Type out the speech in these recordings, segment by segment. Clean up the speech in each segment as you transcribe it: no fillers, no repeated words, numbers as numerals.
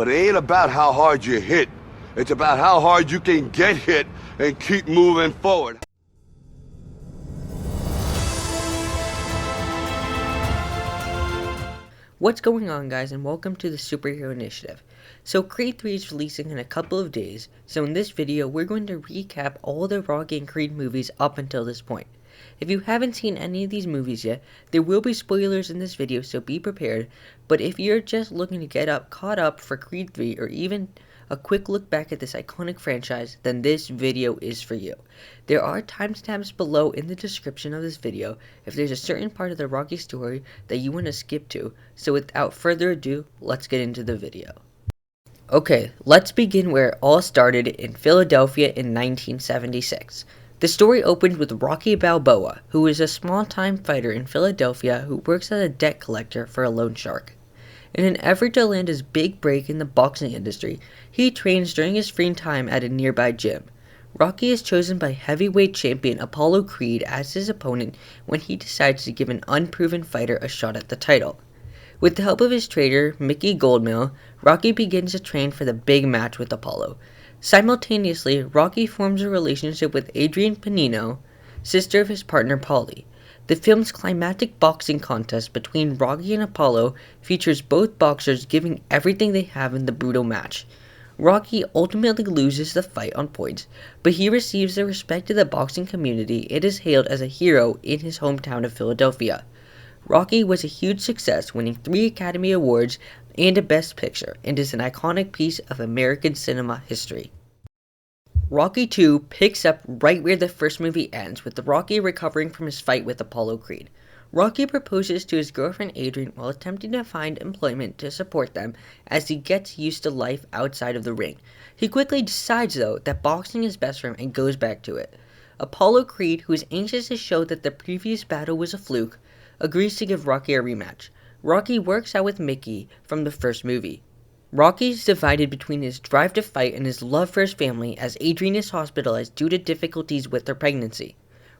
But it ain't about how hard you hit. It's about how hard you can get hit and keep moving forward. What's going on, guys, and welcome to the Superhero Initiative. So Creed 3 is releasing in a couple of days, so in this video we're going to recap all the Rocky and Creed movies up until this point. If you haven't seen any of these movies yet, there will be spoilers in this video, so be prepared, but if you're just looking to get caught up for Creed 3 or even a quick look back at this iconic franchise, then this video is for you. There are timestamps below in the description of this video if there's a certain part of the Rocky story that you want to skip to, so without further ado, let's get into the video. Okay, let's begin where it all started in Philadelphia in 1976. The story opens with Rocky Balboa, who is a small-time fighter in Philadelphia who works as a debt collector for a loan shark. In an effort to land his big break in the boxing industry, he trains during his free time at a nearby gym. Rocky is chosen by heavyweight champion Apollo Creed as his opponent when he decides to give an unproven fighter a shot at the title. With the help of his trainer, Mickey Goldmill, Rocky begins to train for the big match with Apollo. Simultaneously, Rocky forms a relationship with Adrienne Panino, sister of his partner Paulie. The film's climactic boxing contest between Rocky and Apollo features both boxers giving everything they have in the brutal match. Rocky ultimately loses the fight on points, but he receives the respect of the boxing community and is hailed as a hero in his hometown of Philadelphia. Rocky was a huge success, winning 3 Academy Awards and a Best Picture, and is an iconic piece of American cinema history. Rocky 2 picks up right where the first movie ends, with Rocky recovering from his fight with Apollo Creed. Rocky proposes to his girlfriend Adrienne while attempting to find employment to support them as he gets used to life outside of the ring. He quickly decides, though, that boxing is best for him and goes back to it. Apollo Creed, who is anxious to show that the previous battle was a fluke, agrees to give Rocky a rematch. Rocky works out with Mickey from the first movie. Rocky is divided between his drive to fight and his love for his family as Adrienne is hospitalized due to difficulties with her pregnancy.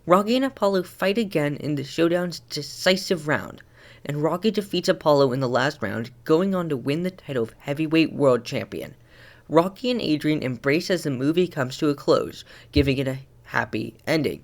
Rocky and Apollo fight again in the showdown's decisive round, and Rocky defeats Apollo in the last round, going on to win the title of heavyweight world champion. Rocky and Adrienne embrace as the movie comes to a close, giving it a happy ending.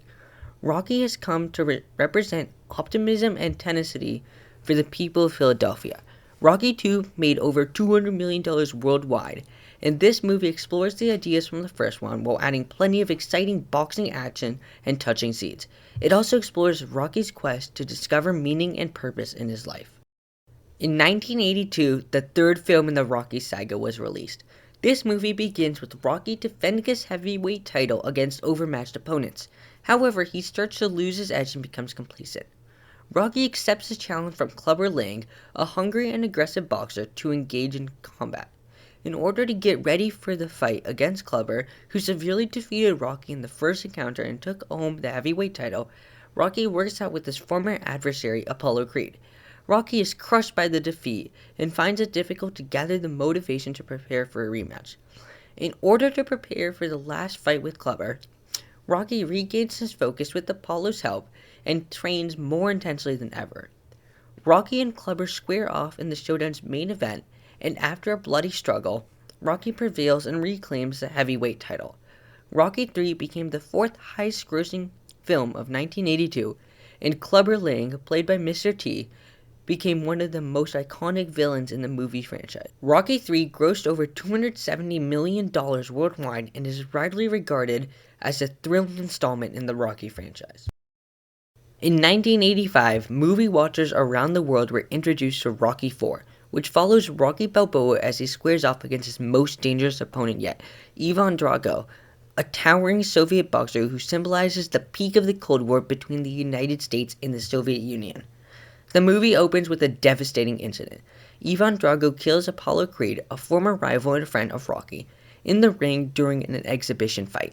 Rocky has come to represent optimism and tenacity for the people of Philadelphia. Rocky 2 made over $200 million worldwide, and this movie explores the ideas from the first one while adding plenty of exciting boxing action and touching scenes. It also explores Rocky's quest to discover meaning and purpose in his life. In 1982, the third film in the Rocky saga was released. This movie begins with Rocky defending his heavyweight title against overmatched opponents. However, he starts to lose his edge and becomes complacent. Rocky accepts the challenge from Clubber Lang, a hungry and aggressive boxer, to engage in combat. In order to get ready for the fight against Clubber, who severely defeated Rocky in the first encounter and took home the heavyweight title, Rocky works out with his former adversary Apollo Creed. Rocky is crushed by the defeat and finds it difficult to gather the motivation to prepare for a rematch. In order to prepare for the last fight with Clubber, Rocky regains his focus with Apollo's help and trains more intensely than ever. Rocky and Clubber square off in the showdown's main event, and after a bloody struggle, Rocky prevails and reclaims the heavyweight title. Rocky 3 became the 4th highest grossing film of 1982, and Clubber Lang, played by Mr. T, became one of the most iconic villains in the movie franchise. Rocky 3 grossed over $270 million worldwide and is widely regarded as a thrilling installment in the Rocky franchise. In 1985, movie watchers around the world were introduced to Rocky 4, which follows Rocky Balboa as he squares off against his most dangerous opponent yet, Ivan Drago, a towering Soviet boxer who symbolizes the peak of the Cold War between the United States and the Soviet Union. The movie opens with a devastating incident. Ivan Drago kills Apollo Creed, a former rival and friend of Rocky, in the ring during an exhibition fight.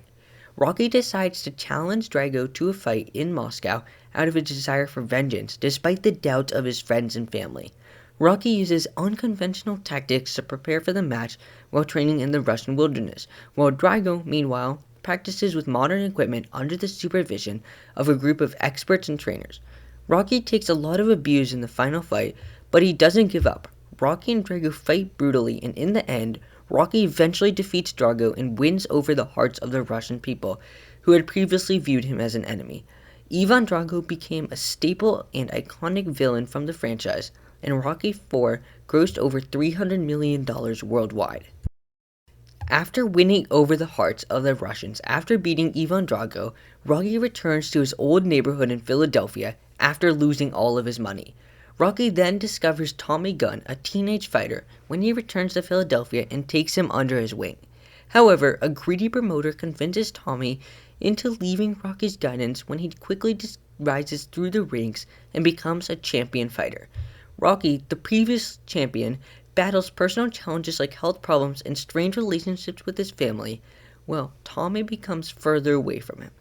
Rocky decides to challenge Drago to a fight in Moscow out of a desire for vengeance, despite the doubts of his friends and family. Rocky uses unconventional tactics to prepare for the match while training in the Russian wilderness, while Drago, meanwhile, practices with modern equipment under the supervision of a group of experts and trainers. Rocky takes a lot of abuse in the final fight, but he doesn't give up. Rocky and Drago fight brutally, and in the end, Rocky eventually defeats Drago and wins over the hearts of the Russian people, who had previously viewed him as an enemy. Ivan Drago became a staple and iconic villain from the franchise, and Rocky IV grossed over $300 million worldwide. After winning over the hearts of the Russians after beating Ivan Drago, Rocky returns to his old neighborhood in Philadelphia after losing all of his money. Rocky then discovers Tommy Gunn, a teenage fighter, when he returns to Philadelphia and takes him under his wing. However, a greedy promoter convinces Tommy into leaving Rocky's guidance when he quickly rises through the ranks and becomes a champion fighter. Rocky, the previous champion, battles personal challenges like health problems and strained relationships with his family, while Tommy becomes further away from him.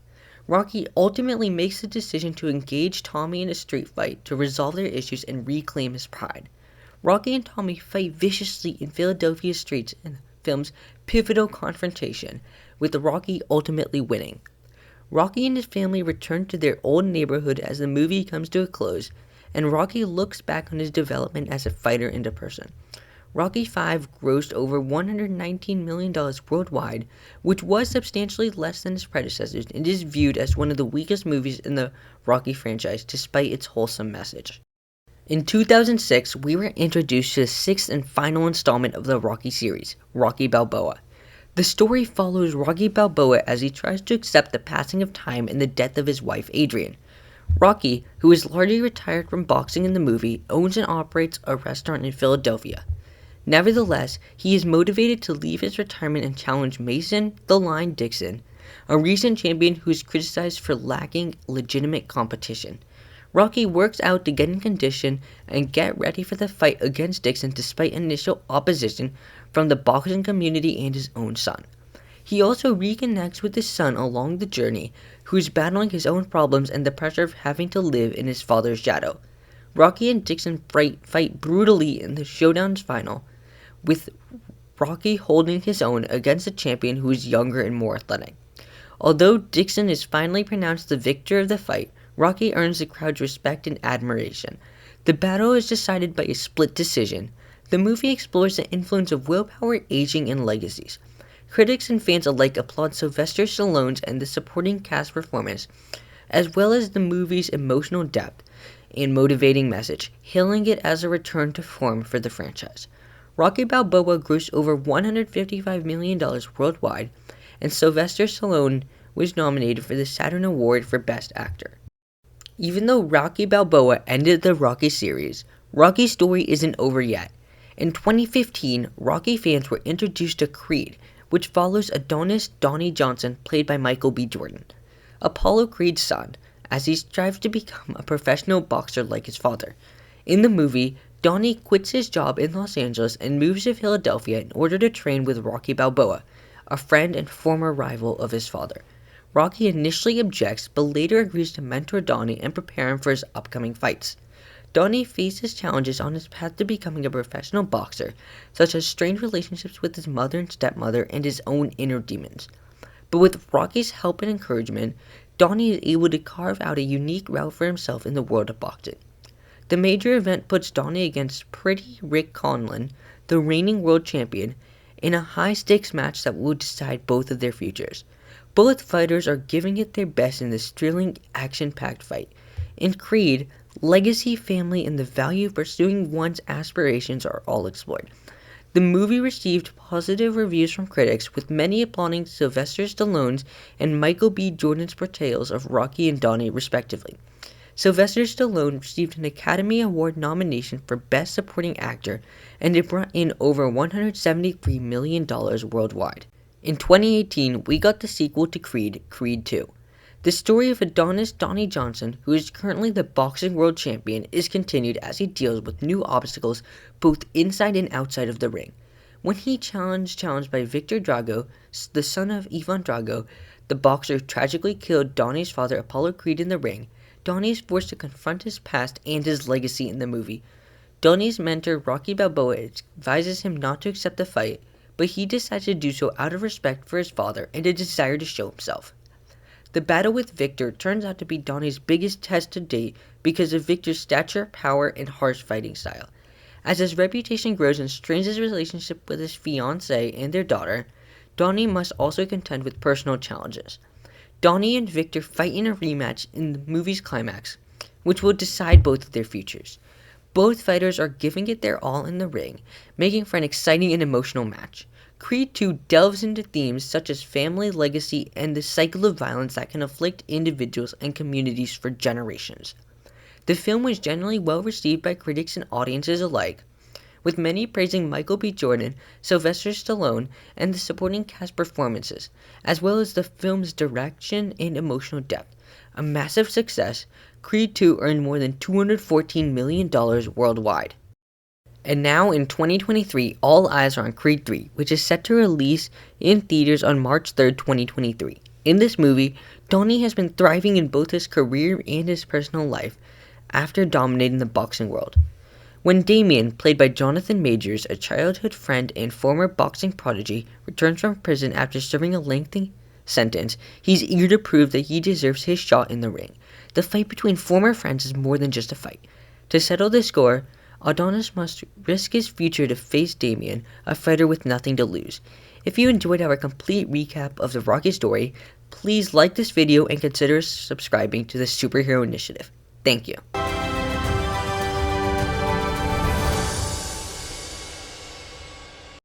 Rocky ultimately makes the decision to engage Tommy in a street fight to resolve their issues and reclaim his pride. Rocky and Tommy fight viciously in Philadelphia streets in the film's pivotal confrontation, with Rocky ultimately winning. Rocky and his family return to their old neighborhood as the movie comes to a close, and Rocky looks back on his development as a fighter and a person. Rocky V grossed over $119 million worldwide, which was substantially less than its predecessors and is viewed as one of the weakest movies in the Rocky franchise despite its wholesome message. In 2006, we were introduced to the sixth and final installment of the Rocky series, Rocky Balboa. The story follows Rocky Balboa as he tries to accept the passing of time and the death of his wife Adrian. Rocky, who is largely retired from boxing in the movie, owns and operates a restaurant in Philadelphia. Nevertheless, he is motivated to leave his retirement and challenge Mason "The Line" Dixon, a recent champion who is criticized for lacking legitimate competition. Rocky works out to get in condition and get ready for the fight against Dixon despite initial opposition from the boxing community and his own son. He also reconnects with his son along the journey, who is battling his own problems and the pressure of having to live in his father's shadow. Rocky and Dixon fight brutally in the showdown's final, with Rocky holding his own against a champion who is younger and more athletic. Although Dixon is finally pronounced the victor of the fight, Rocky earns the crowd's respect and admiration. The battle is decided by a split decision. The movie explores the influence of willpower, aging, and legacies. Critics and fans alike applaud Sylvester Stallone's and the supporting cast performance, as well as the movie's emotional depth and motivating message, hailing it as a return to form for the franchise. Rocky Balboa grossed over $155 million worldwide, and Sylvester Stallone was nominated for the Saturn Award for Best Actor. Even though Rocky Balboa ended the Rocky series, Rocky's story isn't over yet. In 2015, Rocky fans were introduced to Creed, which follows Adonis Donnie Johnson, played by Michael B. Jordan, Apollo Creed's son, as he strives to become a professional boxer like his father. In the movie, Donnie quits his job in Los Angeles and moves to Philadelphia in order to train with Rocky Balboa, a friend and former rival of his father. Rocky initially objects, but later agrees to mentor Donnie and prepare him for his upcoming fights. Donnie faces challenges on his path to becoming a professional boxer, such as strained relationships with his mother and stepmother and his own inner demons. But with Rocky's help and encouragement, Donnie is able to carve out a unique route for himself in the world of boxing. The major event puts Donnie against Pretty Rick Conlon, the reigning world champion, in a high-stakes match that will decide both of their futures. Both fighters are giving it their best in this thrilling, action-packed fight. In Creed, legacy, family, and the value of pursuing one's aspirations are all explored. The movie received positive reviews from critics, with many applauding Sylvester Stallone's and Michael B. Jordan's portrayals of Rocky and Donnie, respectively. Sylvester Stallone received an Academy Award nomination for Best Supporting Actor, and it brought in over $173 million worldwide. In 2018, we got the sequel to Creed, Creed II. The story of Adonis Donnie Johnson, who is currently the boxing world champion, is continued as he deals with new obstacles both inside and outside of the ring. When he challenged by Victor Drago, the son of Ivan Drago, the boxer who tragically killed Donnie's father Apollo Creed in the ring, Donnie is forced to confront his past and his legacy in the movie. Donnie's mentor Rocky Balboa advises him not to accept the fight, but he decides to do so out of respect for his father and a desire to show himself. The battle with Victor turns out to be Donnie's biggest test to date because of Victor's stature, power, and harsh fighting style. As his reputation grows and strains his relationship with his fiancée and their daughter, Donnie must also contend with personal challenges. Donnie and Victor fight in a rematch in the movie's climax, which will decide both of their futures. Both fighters are giving it their all in the ring, making for an exciting and emotional match. Creed 2 delves into themes such as family, legacy, and the cycle of violence that can afflict individuals and communities for generations. The film was generally well received by critics and audiences alike, with many praising Michael B. Jordan, Sylvester Stallone, and the supporting cast performances, as well as the film's direction and emotional depth. A massive success, Creed 2 earned more than $214 million worldwide. And now in 2023, all eyes are on Creed 3, which is set to release in theaters on March 3rd, 2023. In this movie, Donnie has been thriving in both his career and his personal life after dominating the boxing world. When Damien, played by Jonathan Majors, a childhood friend and former boxing prodigy, returns from prison after serving a lengthy sentence, he's eager to prove that he deserves his shot in the ring. The fight between former friends is more than just a fight. To settle the score, Adonis must risk his future to face Damien, a fighter with nothing to lose. If you enjoyed our complete recap of the Rocky story, please like this video and consider subscribing to the Superhero Initiative. Thank you.